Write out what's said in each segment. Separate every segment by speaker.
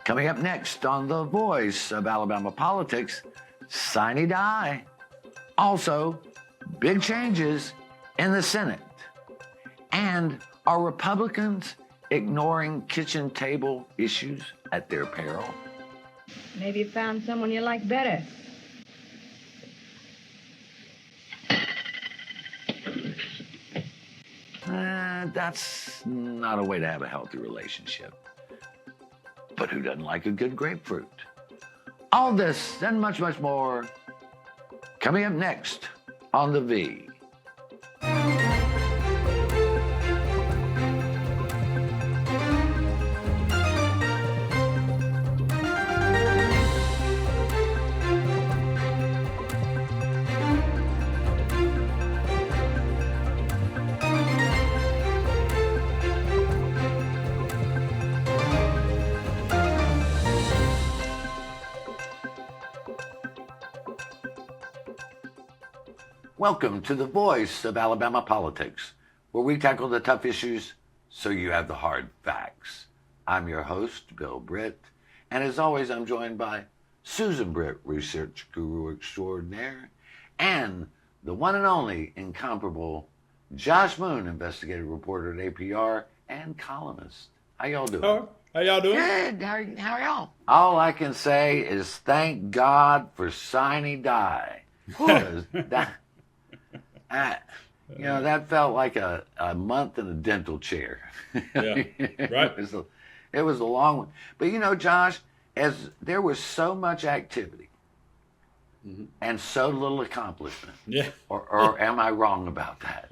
Speaker 1: Coming up next on The Voice of Alabama Politics, Sine die. Also, big changes in the Senate. And are Republicans ignoring kitchen table issues at their peril?
Speaker 2: Maybe you found someone you like better.
Speaker 1: That's not a way to have a healthy relationship. But who doesn't like a good grapefruit? All this and much, much more coming up next on The V. Welcome to The Voice of Alabama Politics, where we tackle the tough issues so you have the hard facts. I'm your host, Bill Britt, and as always, I'm joined by Susan Britt, research guru extraordinaire, and the one and only incomparable Josh Moon, investigative reporter at APR and columnist. How y'all doing?
Speaker 3: Oh, how y'all doing?
Speaker 2: Good. How are y'all?
Speaker 1: All I can say is thank God for Sine die. That felt like a month in a dental chair.
Speaker 3: Yeah, right.
Speaker 1: It was a long one. But Josh, as there was so much activity and so little accomplishment.
Speaker 3: Yeah.
Speaker 1: Or am I wrong about that?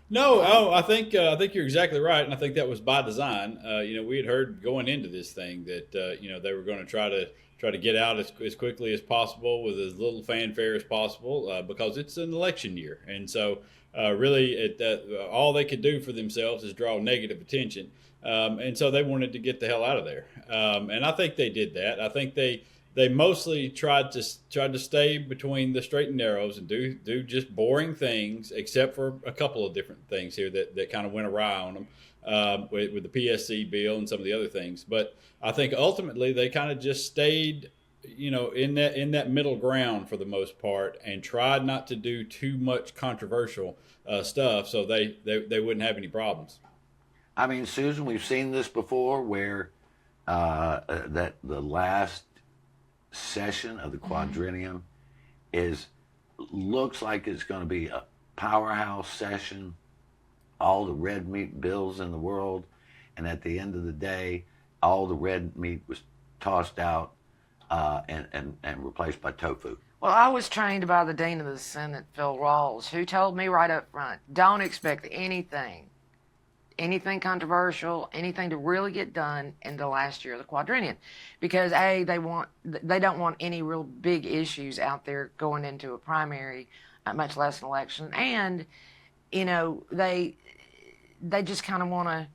Speaker 3: No, I think you're exactly right, and I think that was by design. We had heard going into this thing that they were going to try to get out as quickly as possible with as little fanfare as possible because it's an election year, and so really all they could do for themselves is draw negative attention, and so they wanted to get the hell out of there, and I think they did that. I think they mostly tried to stay between the straight and narrows and do just boring things, except for a couple of different things here that kind of went awry on them with the PSC bill and some of the other things. But I think ultimately they kind of just stayed, in that middle ground for the most part, and tried not to do too much controversial stuff, so they wouldn't have any problems.
Speaker 1: I mean, Susan, we've seen this before, where that the last session of the quadrennium looks like it's going to be a powerhouse session, all the red meat bills in the world, and at the end of the day, all the red meat was tossed out and replaced by tofu.
Speaker 2: Well, I was trained by the Dean of the Senate, Phil Rawls, who told me right up front, don't expect anything controversial, anything to really get done in the last year of the quadrennium, because they don't want any real big issues out there going into a primary, much less an election, and they just kind of want to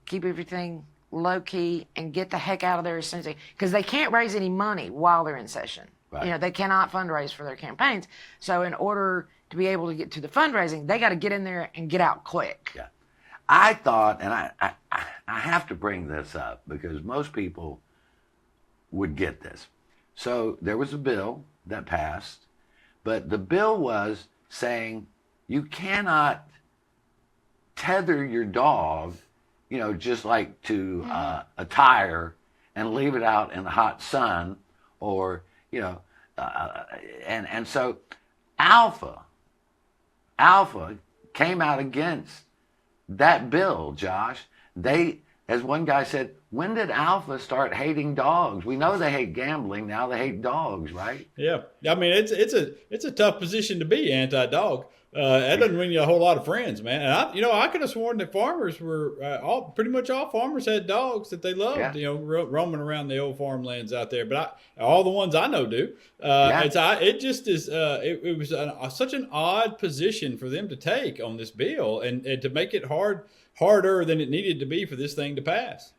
Speaker 2: keep everything low key and get the heck out of there as soon as because they can't raise any money while they're in session. Right. They cannot fundraise for their campaigns, so in order to be able to get to the fundraising, they got to get in there and get out quick.
Speaker 1: Yeah. I thought, and I have to bring this up because most people would get this. So there was a bill that passed, but the bill was saying you cannot tether your dog, just like to a tire and leave it out in the hot sun, or and so Alpha came out against that bill, Josh. They, as one guy said, when did Alpha start hating dogs? We know they hate gambling. Now they hate dogs, right?
Speaker 3: Yeah. I mean, it's a tough position to be anti-dog. That doesn't win you a whole lot of friends, man. And I could have sworn that farmers were pretty much all farmers had dogs that they loved, roaming around the old farmlands out there. But all the ones I know do. It just is. It was such an odd position for them to take on this bill, and to make it harder than it needed to be for this thing to pass.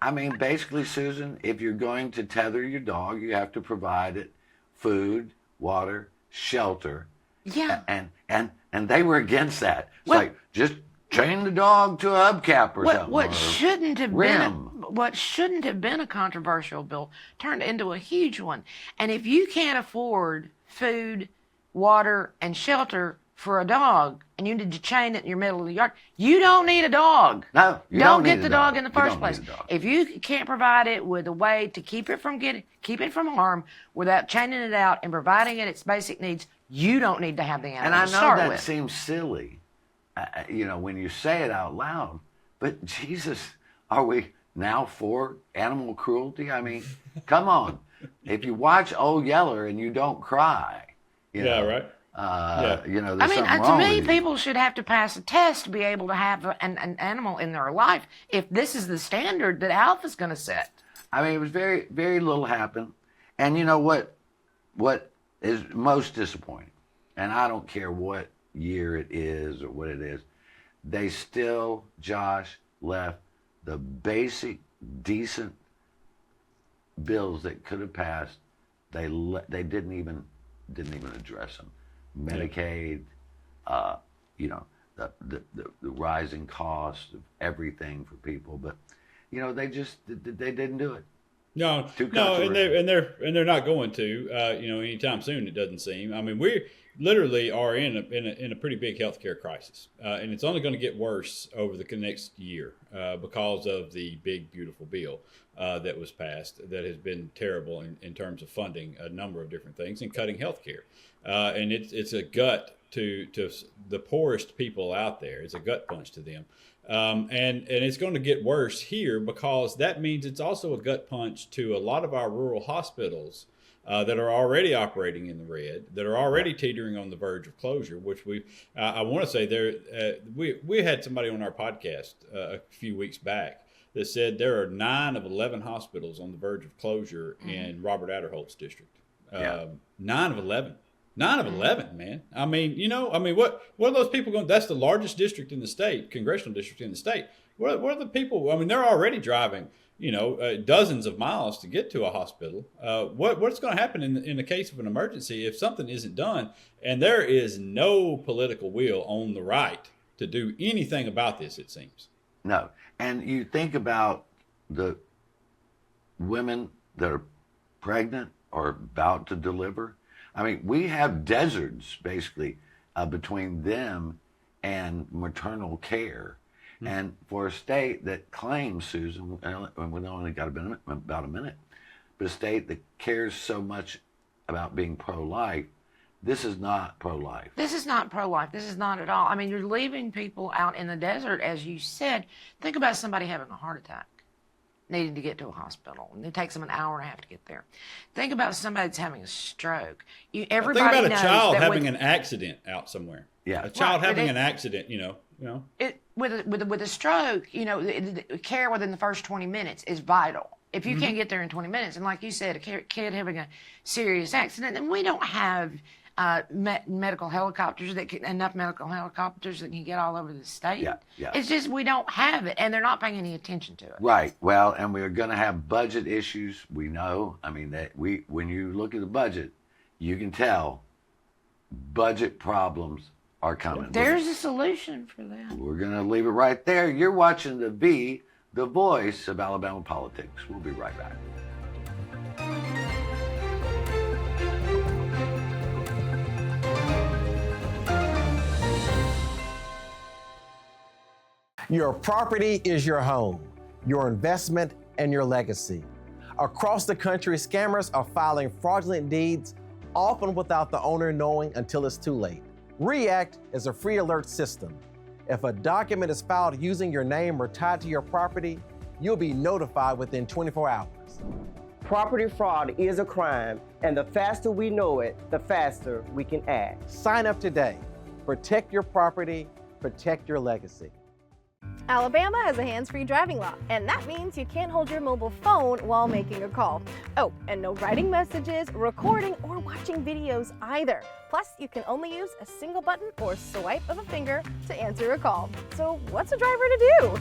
Speaker 1: I mean, basically, Susan, if you're going to tether your dog, you have to provide it food, water, shelter.
Speaker 2: Yeah.
Speaker 1: And they were against that. It's like, just chain the dog to a hubcap or something.
Speaker 2: What shouldn't have been what shouldn't have been a controversial bill turned into a huge one. And if you can't afford food, water, and shelter for a dog, and you need to chain it in your middle of the yard, you don't need a dog.
Speaker 1: No, you
Speaker 2: don't
Speaker 1: need
Speaker 2: get
Speaker 1: a
Speaker 2: the
Speaker 1: dog
Speaker 2: dog in the
Speaker 1: You
Speaker 2: first
Speaker 1: don't
Speaker 2: place.
Speaker 1: need a dog.
Speaker 2: If you can't provide it with a way to keep it from harm without chaining it out and providing it its basic needs, you don't need to have the animal
Speaker 1: And I
Speaker 2: to
Speaker 1: know
Speaker 2: start
Speaker 1: that
Speaker 2: with.
Speaker 1: seems silly, when you say it out loud, but Jesus, are we now for animal cruelty? I mean, come on. If you watch Old Yeller and you don't cry,
Speaker 3: right.
Speaker 1: there's
Speaker 2: I mean,
Speaker 1: something
Speaker 2: to
Speaker 1: wrong
Speaker 2: me,
Speaker 1: with you.
Speaker 2: people should have to pass a test to be able to have an animal in their life if this is the standard that Alpha's going to set.
Speaker 1: I mean, it was very, very little happened. And you know what is most disappointing, and I don't care what year it is or what it is, they still, Josh, left the basic, decent bills that could have passed. They didn't even address them. Medicaid, the rising cost of everything for people, but they didn't do it.
Speaker 3: No, and they're not going to, anytime soon. It doesn't seem. I mean, we literally are in a pretty big healthcare crisis, and it's only going to get worse over the next year because of the big beautiful bill that was passed that has been terrible in terms of funding a number of different things and cutting healthcare, and it's a gut to the poorest people out there. It's a gut punch to them. And it's going to get worse here because that means it's also a gut punch to a lot of our rural hospitals that are already operating in the red, that are already teetering on the verge of closure, which I want to say we had somebody on our podcast a few weeks back that said there are 9 of 11 hospitals on the verge of closure in Robert Adderholt's district. 9 of 11. 9 of 11, man. I mean, what are those people going? That's the largest district in the state, congressional district in the state. What are the people? I mean, they're already driving, dozens of miles to get to a hospital. What's going to happen in the case of an emergency if something isn't done? And there is no political will on the right to do anything about this, it seems.
Speaker 1: No. And you think about the women that are pregnant or about to deliver. I mean, we have deserts, basically, between them and maternal care. Mm-hmm. And for a state that claims, Susan, and we've only got about a minute, but a state that cares so much about being pro-life, this is not pro-life.
Speaker 2: This is not pro-life. This is not at all. I mean, you're leaving people out in the desert, as you said. Think about somebody having a heart attack, needing to get to a hospital, and it takes them an hour and a half to get there. Think about somebody that's having a stroke. Everybody
Speaker 3: think about
Speaker 2: knows
Speaker 3: a child
Speaker 2: that
Speaker 3: having an accident out somewhere.
Speaker 1: Yeah,
Speaker 3: a child having an accident.
Speaker 2: With a stroke, the care within the first 20 minutes is vital. If you can't get there in 20 minutes, and like you said, a kid having a serious accident, and we don't have medical helicopters enough medical helicopters that can get all over the state.
Speaker 1: Yeah.
Speaker 2: It's just we don't have it, and they're not paying any attention to it.
Speaker 1: Right. Well, and we're going to have budget issues. We know. I mean, when you look at the budget, you can tell budget problems are coming.
Speaker 2: There's a solution for that.
Speaker 1: We're going to leave it right there. You're watching the voice of Alabama politics. We'll be right back.
Speaker 4: Your property is your home, your investment, and your legacy. Across the country, scammers are filing fraudulent deeds, often without the owner knowing until it's too late. REACT is a free alert system. If a document is filed using your name or tied to your property, you'll be notified within 24 hours.
Speaker 5: Property fraud is a crime, and the faster we know it, the faster we can act.
Speaker 4: Sign up today. Protect your property, protect your legacy.
Speaker 6: Alabama has a hands-free driving law, and that means you can't hold your mobile phone while making a call. Oh, and no writing messages, recording, or watching videos either. Plus, you can only use a single button or swipe of a finger to answer a call. So what's a driver to do?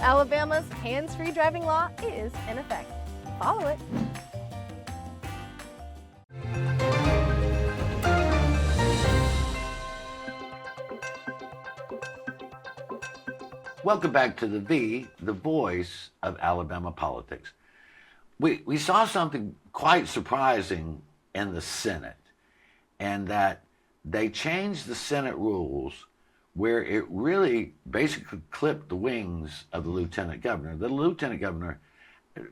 Speaker 6: Alabama's hands-free driving law is in effect. Follow it.
Speaker 1: Welcome back to the voice of Alabama politics. We saw something quite surprising in the Senate, and that they changed the Senate rules where it really basically clipped the wings of the lieutenant governor. The lieutenant governor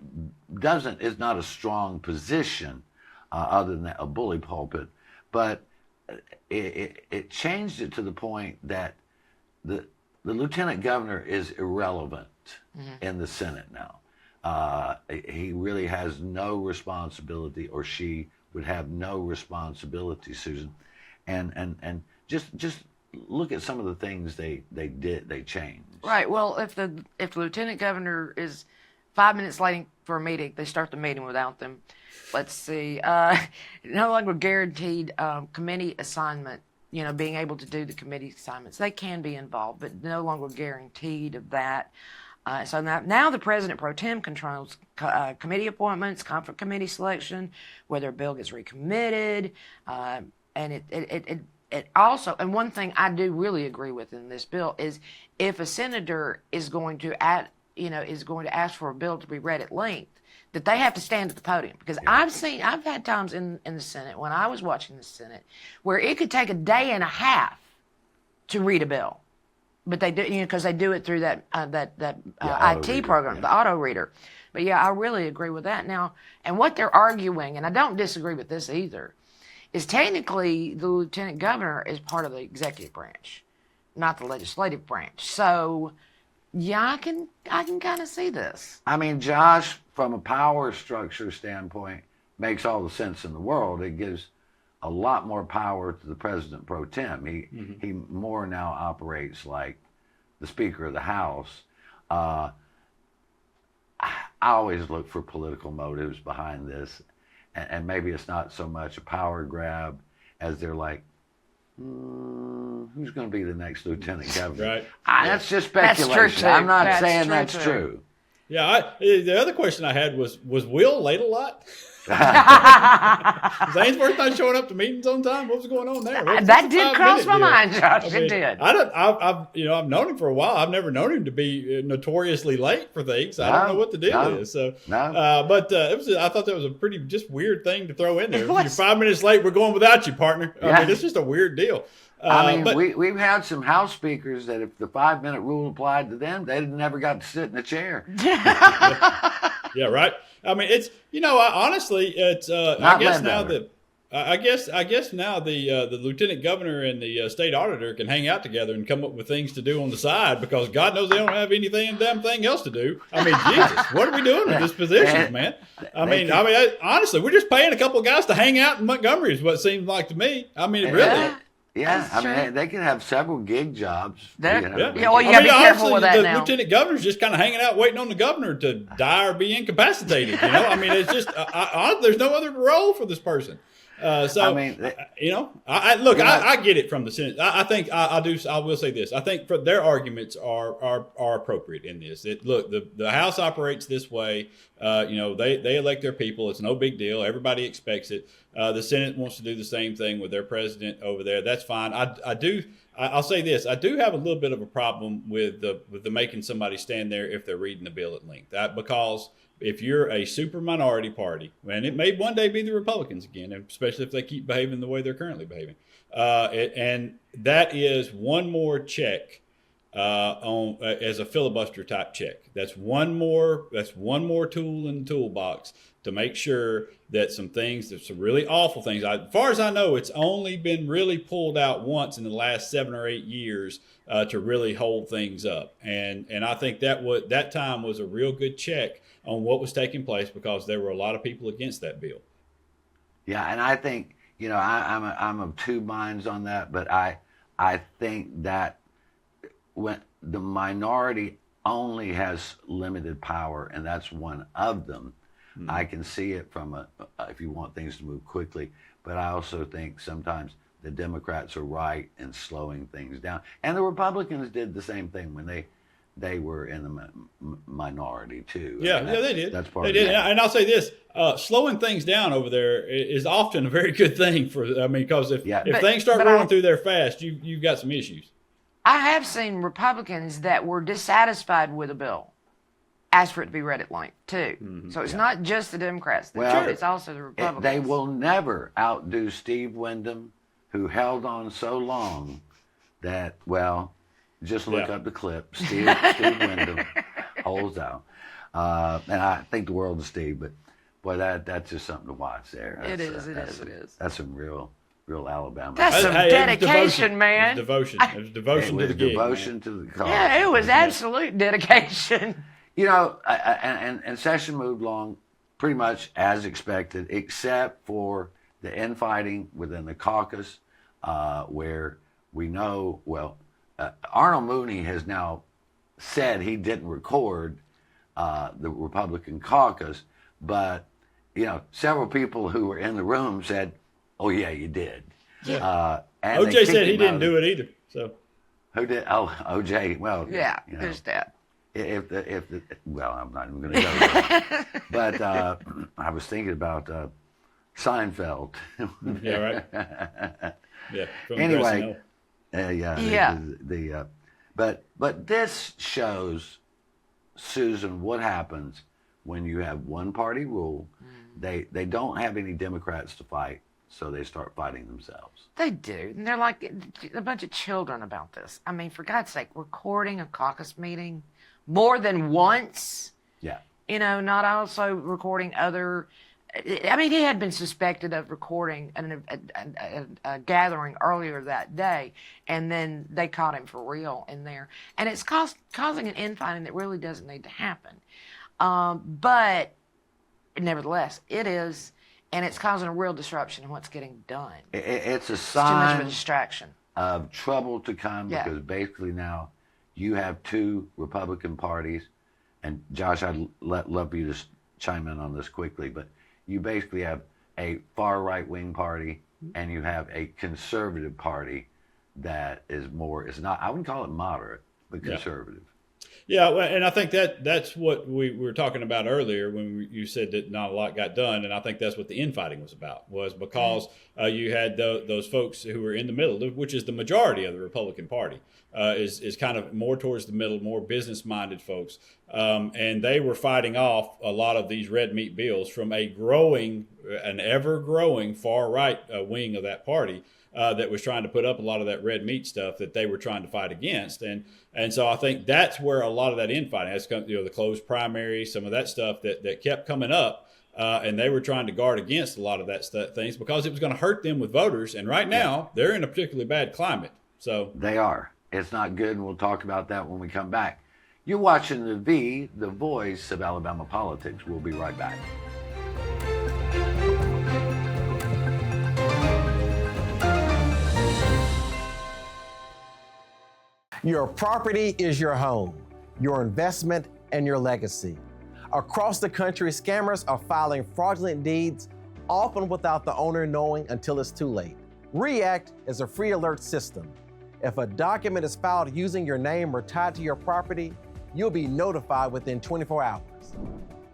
Speaker 1: is not a strong position other than a bully pulpit, but it changed it to the point that the lieutenant governor is irrelevant in the Senate now. He really has no responsibility, or she would have no responsibility, Susan. And just look at some of the things they changed.
Speaker 2: Right. Well, if the lieutenant governor is 5 minutes late for a meeting, they start the meeting without them. Let's see. No longer guaranteed committee assignment. Being able to do the committee assignments. They can be involved, but no longer guaranteed of that. So now the president pro tem controls committee appointments, conference committee selection, whether a bill gets recommitted, and it also. And one thing I do really agree with in this bill is if a senator is going to ask for a bill to be read at length, that they have to stand at the podium, because I've had times in the Senate when I was watching the Senate where it could take a day and a half to read a bill, but they do, because they do it through that IT program, the auto reader. But yeah, I really agree with that now. And what they're arguing, and I don't disagree with this either, is technically the lieutenant governor is part of the executive branch, not the legislative branch. So yeah, I can kind of see this.
Speaker 1: I mean, Josh, from a power structure standpoint, makes all the sense in the world. It gives a lot more power to the president pro tem. He more now operates like the Speaker of the House. I always look for political motives behind this, and maybe it's not so much a power grab as they're like, who's going to be the next lieutenant governor?
Speaker 3: Right.
Speaker 1: That's just speculation.
Speaker 2: That's true, too.
Speaker 1: I'm not
Speaker 2: That's
Speaker 1: saying
Speaker 2: true,
Speaker 1: that's
Speaker 2: too.
Speaker 1: true.
Speaker 3: Yeah, the other question I had was Will late a lot? Zane's first time showing up to meetings on time. What was going on there?
Speaker 2: That did cross my mind, Josh. It did.
Speaker 3: I've known him for a while. I've never known him to be notoriously late for things. I don't know what the deal is. So, but I thought that was a pretty just weird thing to throw in there. If you're 5 minutes late, we're going without you, partner. I mean, it's just a weird deal.
Speaker 1: We've had some House speakers that if the 5-minute rule applied to them, they never got to sit in a chair.
Speaker 3: Yeah, right. I mean, it's honestly, it's I guess now the lieutenant governor and the state auditor can hang out together and come up with things to do on the side, because God knows they don't have damn thing else to do. I mean, Jesus, what are we doing with this position, man? Honestly, we're just paying a couple of guys to hang out in Montgomery is what it seems like to me. I mean, really.
Speaker 1: Yeah, I mean, they can have several gig jobs.
Speaker 2: Well, you got to be careful with that now.
Speaker 3: The lieutenant governor's just kind of hanging out, waiting on the governor to die or be incapacitated. I mean, it's just there's no other role for this person. I get it from the Senate. I think I will say this. I think their arguments are appropriate in this. The House operates this way. They elect their people. It's no big deal. Everybody expects it. The Senate wants to do the same thing with their president over there. That's fine. I'll say this. I do have a little bit of a problem with the making somebody stand there if they're reading the bill at length. Because if you're a super minority party, and it may one day be the Republicans again, especially if they keep behaving the way they're currently behaving, and that is one more check as a filibuster type check. That's one more tool in the toolbox to make sure that some really awful things. As far as I know, it's only been really pulled out once in the last 7 or 8 years to really hold things up, and I think that time was a real good check on what was taking place, because there were a lot of people against that bill.
Speaker 1: Yeah, and I think I'm of two minds on that, but I think that when the minority only has limited power, and that's one of them. I can see it from if you want things to move quickly, but I also think sometimes the Democrats are right in slowing things down, and the Republicans did the same thing when they were in the minority too.
Speaker 3: Yeah, they did.
Speaker 1: That's part
Speaker 3: they
Speaker 1: of
Speaker 3: did.
Speaker 1: it.
Speaker 3: And I'll say this: slowing things down over there is often a very good thing because if things start rolling through there fast, you've got some issues.
Speaker 2: I have seen Republicans that were dissatisfied with a bill ask for it to be read at length too. So it's not just the Democrats. It's also the Republicans.
Speaker 1: They will never outdo Steve Wyndham, who held on so long that, well, just look up the clip. Steve Wyndham holds out. And I think the world of Steve, but boy, that's just something to watch there.
Speaker 2: It is.
Speaker 1: That's some real Alabama.
Speaker 2: That's some dedication, man.
Speaker 3: It was devotion to the gig.
Speaker 1: Devotion to the cause.
Speaker 2: Yeah, it was absolute dedication.
Speaker 1: You know, and session moved along pretty much as expected, except for the infighting within the caucus, where we know, Arnold Mooney has now said he didn't record the Republican caucus, but, several people who were in the room said, oh, yeah, you did.
Speaker 3: Yeah.
Speaker 1: And
Speaker 3: OJ said he didn't do it either. So
Speaker 1: who did? Oh, OJ. Well,
Speaker 2: yeah, there's that.
Speaker 1: Well, I'm not even going to go there. But I was thinking about Seinfeld.
Speaker 3: Yeah, right. Yeah.
Speaker 1: Anyway, but this shows, Susan, what happens when you have one party rule. They don't have any Democrats to fight, so they start fighting themselves.
Speaker 2: They do, and they're like a bunch of children about this. I mean, for God's sake, recording a caucus meeting more than once.
Speaker 1: Yeah.
Speaker 2: Not also recording other. I mean, he had been suspected of recording a gathering earlier that day, and then they caught him for real in there. And it's causing an infighting that really doesn't need to happen. But nevertheless, it is, and it's causing a real disruption in what's getting done.
Speaker 1: It's a
Speaker 2: It's too much
Speaker 1: sign
Speaker 2: of a distraction.
Speaker 1: of trouble to come,
Speaker 2: Yeah.
Speaker 1: because basically now you have two Republican parties, and Josh, I'd love for you to chime in on this quickly, but you basically have a far right-wing party and you have a conservative party that is more, it's not, I wouldn't call it moderate, but conservative.
Speaker 3: Yeah, well, and I think that's what we were talking about earlier when you said that not a lot got done, and I think that's what the infighting was because you had those folks who were in the middle, which is the majority of the Republican Party, is kind of more towards the middle, more business-minded folks, and they were fighting off a lot of these red meat bills from an ever-growing far-right wing of that party. That was trying to put up a lot of that red meat stuff that they were trying to fight against, and so I think that's where a lot of that infighting has come. The closed primary, some of that stuff that kept coming up, and they were trying to guard against a lot of that things because it was going to hurt them with voters. And right now they're in a particularly bad climate. So
Speaker 1: they are. It's not good, and we'll talk about that when we come back. You're watching the voice of Alabama politics. We'll be right back.
Speaker 4: Your property is your home, your investment, and your legacy. Across the country, scammers are filing fraudulent deeds, often without the owner knowing until it's too late. REACT is a free alert system. If a document is filed using your name or tied to your property, you'll be notified within 24 hours.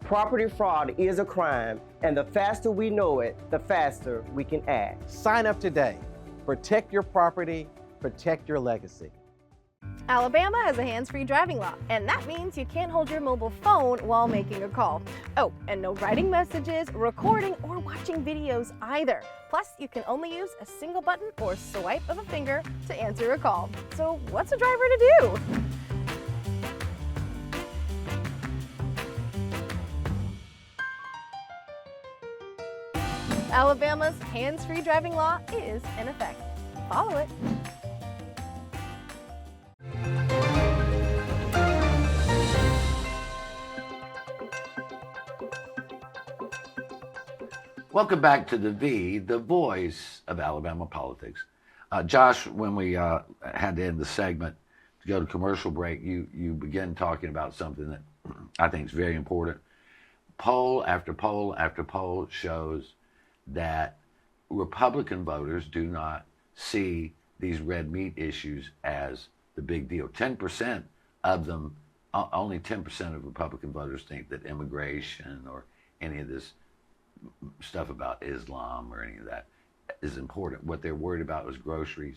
Speaker 5: Property fraud is a crime, and the faster we know it, the faster we can act.
Speaker 4: Sign up today. Protect your property, protect your legacy.
Speaker 6: Alabama has a hands-free driving law, and that means you can't hold your mobile phone while making a call. Oh, and no writing messages, recording, or watching videos either. Plus, you can only use a single button or swipe of a finger to answer a call. So what's a driver to do? Alabama's hands-free driving law is in effect. Follow it.
Speaker 1: Welcome back to the voice of Alabama politics. Josh, when we had to end the segment to go to commercial break, you began talking about something that I think is very important. Poll after poll after poll shows that Republican voters do not see these red meat issues as the big deal. 10% of them, only 10% of Republican voters think that immigration or any of this stuff about Islam or any of that is important. What they're worried about is groceries,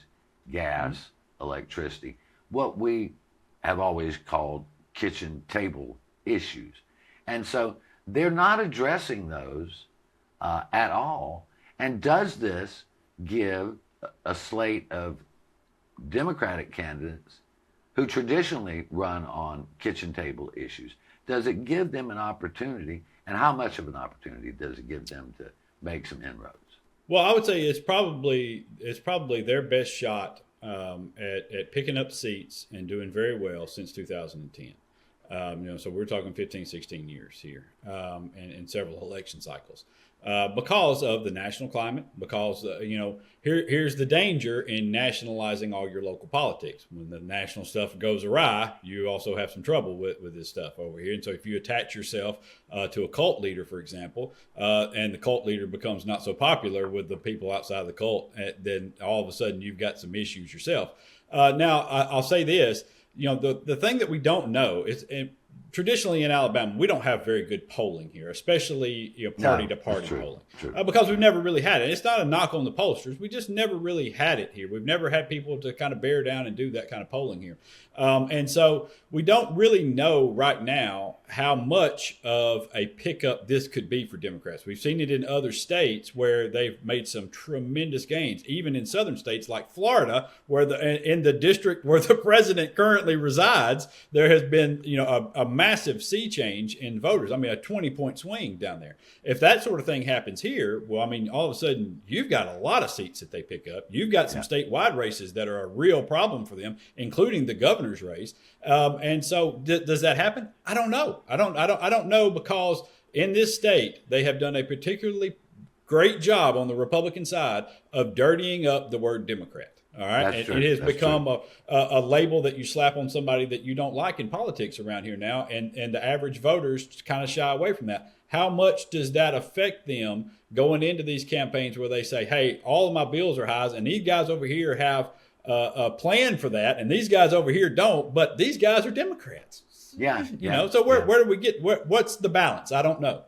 Speaker 1: gas, electricity. what we have always called kitchen table issues. And so they're not addressing those at all. And does this give a slate of Democratic candidates who traditionally run on kitchen table issues, does it give them an opportunity, and how much of an opportunity does it give them to make some inroads?
Speaker 3: Well, I would say it's probably their best shot at picking up seats and doing very well since 2010. So we're talking 15, 16 years here, and several election cycles. Because of the national climate, because, here's the danger in nationalizing all your local politics. When the national stuff goes awry, you also have some trouble with this stuff over here. And so if you attach yourself to a cult leader, for example, and the cult leader becomes not so popular with the people outside of the cult, then all of a sudden you've got some issues yourself. Now, I'll say this, the thing that we don't know is, traditionally in Alabama, we don't have very good polling here, especially party-to-party polling, because we've never really had it. It's not a knock on the pollsters. We just never really had it here. We've never had people to kind of bear down and do that kind of polling here. And so we don't really know right now how much of a pickup this could be for Democrats. We've seen it in other states where they've made some tremendous gains, even in southern states like Florida, where in the district where the president currently resides, there has been a massive sea change in voters. I mean, a 20-point swing down there. If that sort of thing happens here, well, I mean, all of a sudden you've got a lot of seats that they pick up. You've got some statewide races that are a real problem for them, including the governor's race. And so does that happen? I don't know. I don't know, because in this state, they have done a particularly great job on the Republican side of dirtying up the word Democrat. All right. It has become a label that you slap on somebody that you don't like in politics around here now. And the average voters kind of shy away from that. How much does that affect them going into these campaigns where they say, hey, all of my bills are highs, and these guys over here have a plan for that, and these guys over here don't, but these guys are Democrats. So where do we get, what's the balance? I don't know.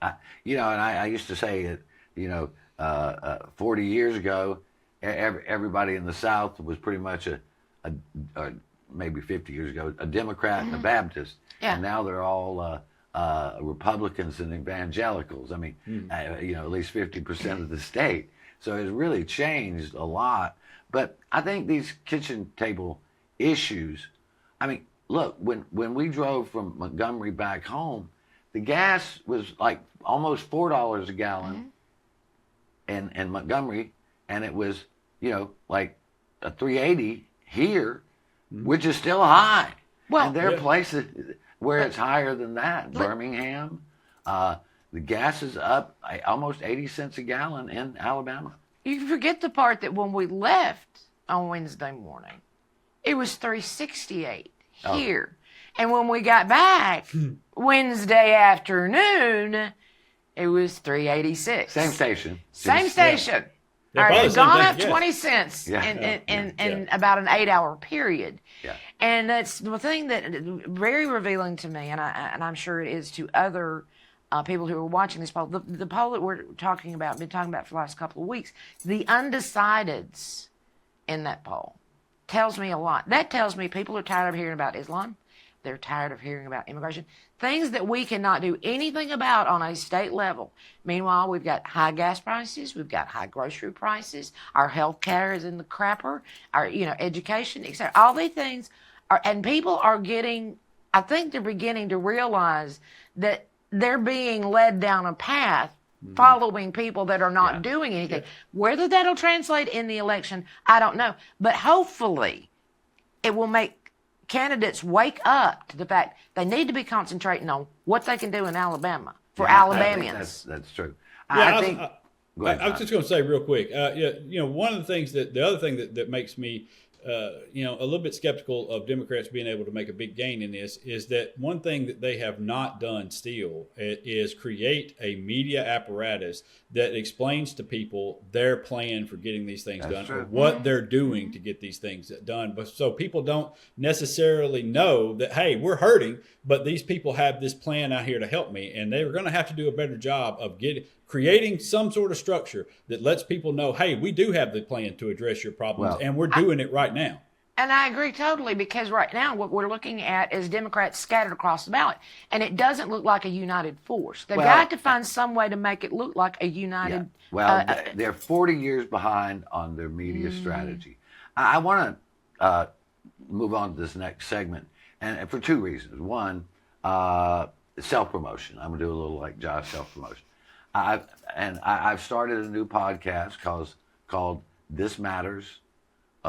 Speaker 1: And I used to say that, 40 years ago, everybody in the South was pretty much or maybe 50 years ago, a Democrat and a Baptist.
Speaker 2: Yeah.
Speaker 1: And now they're all Republicans and evangelicals. I mean, at least 50% of the state. So it's really changed a lot. But I think these kitchen table issues, I mean, look, when we drove from Montgomery back home, the gas was like almost $4 a gallon in Montgomery, and it was, like a $3.80 here, which is still high.
Speaker 2: Well,
Speaker 1: and there are places where it's higher than that. Birmingham, the gas is up almost 80 cents a gallon in Alabama.
Speaker 2: You forget the part that when we left on Wednesday morning, it was $3.68 here. And when we got back Wednesday afternoon, it was $3.86.
Speaker 1: Same station.
Speaker 2: Same station.
Speaker 3: Yeah.
Speaker 2: All right,
Speaker 3: Probably
Speaker 2: it's gone
Speaker 3: same
Speaker 2: up
Speaker 3: thing,
Speaker 2: 20 cents in about an 8-hour period.
Speaker 1: Yeah.
Speaker 2: And that's the thing that very revealing to me, and I'm sure it is to other people who are watching this poll. The poll that we're been talking about for the last couple of weeks, the undecideds in that poll tells me a lot. That tells me people are tired of hearing about Islam. They're tired of hearing about immigration, things that we cannot do anything about on a state level. Meanwhile, we've got high gas prices, we've got high grocery prices, our health care is in the crapper, our education, etc. All these things are, and people are getting, I think they're beginning to realize that they're being led down a path following people that are not doing anything. Whether that'll translate in the election, I don't know. But hopefully it will make candidates wake up to the fact they need to be concentrating on what they can do in Alabama for Alabamians.
Speaker 1: That's true.
Speaker 3: Yeah,
Speaker 1: I
Speaker 3: was just going to say real quick. One of the things the other thing that makes me, a little bit skeptical of Democrats being able to make a big gain in this is that one thing that they have not done still is create a media apparatus that explains to people their plan for getting these things done, or what they're doing to get these things done. But so people don't necessarily know that, hey, we're hurting, but these people have this plan out here to help me, and they're going to have to do a better job of creating some sort of structure that lets people know, hey, we do have the plan to address your problems, and we're doing it right now.
Speaker 2: And I agree totally, because right now what we're looking at is Democrats scattered across the ballot, and it doesn't look like a united force. They've got to find some way to make it look like a united.
Speaker 1: Yeah. Well, they're 40 years behind on their media strategy. I want to move on to this next segment, and for two reasons. One, self-promotion. I'm going to do a little like Josh self-promotion. I've started a new podcast called This Matters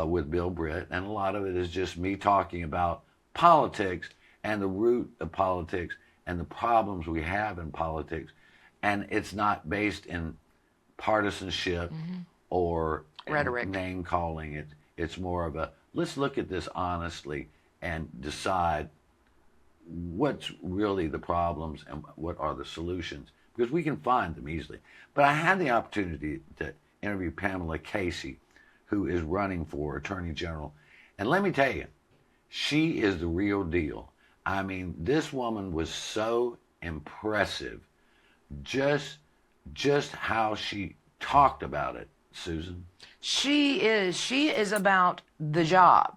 Speaker 1: with Bill Britt, and a lot of it is just me talking about politics and the root of politics and the problems we have in politics. And it's not based in partisanship or
Speaker 2: rhetoric,
Speaker 1: name calling. It's more of a, let's look at this honestly and decide what's really the problems and what are the solutions, because we can find them easily. But I had the opportunity to interview Pamela Casey, who is running for Attorney General. And let me tell you, she is the real deal. I mean, this woman was so impressive, just how she talked about it, Susan.
Speaker 2: She is about the job,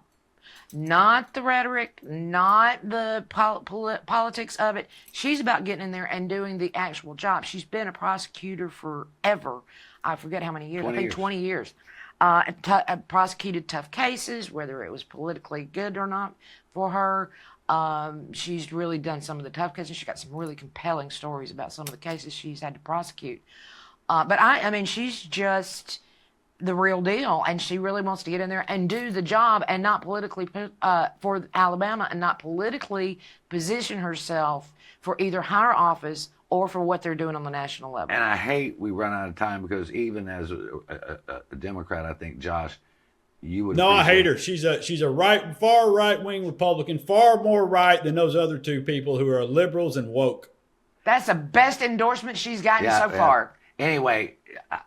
Speaker 2: not the rhetoric, not the politics of it. She's about getting in there and doing the actual job. She's been a prosecutor forever. I forget how many years. I think 20 years. Prosecuted tough cases, whether it was politically good or not for her. She's really done some of the tough cases. She's got some really compelling stories about some of the cases she's had to prosecute. But I mean, she's just the real deal, and she really wants to get in there and do the job, and not politically for Alabama, and not politically position herself for either higher office or for what they're doing on the national level.
Speaker 1: And I hate we run out of time, because even as a Democrat, I think, Josh, you would.
Speaker 3: No, I hate her. She's a far right wing Republican, far more right than those other two people who are liberals and woke.
Speaker 2: That's the best endorsement she's gotten so far.
Speaker 1: Anyway,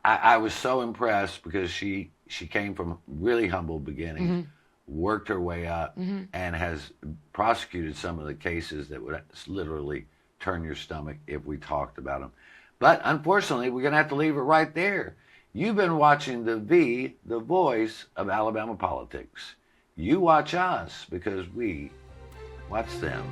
Speaker 1: I was so impressed, because she came from really humble beginnings, worked her way up, and has prosecuted some of the cases that would literally turn your stomach if we talked about them. But unfortunately, we're going to have to leave it right there. You've been watching the voice of Alabama politics. You watch us, because we watch them.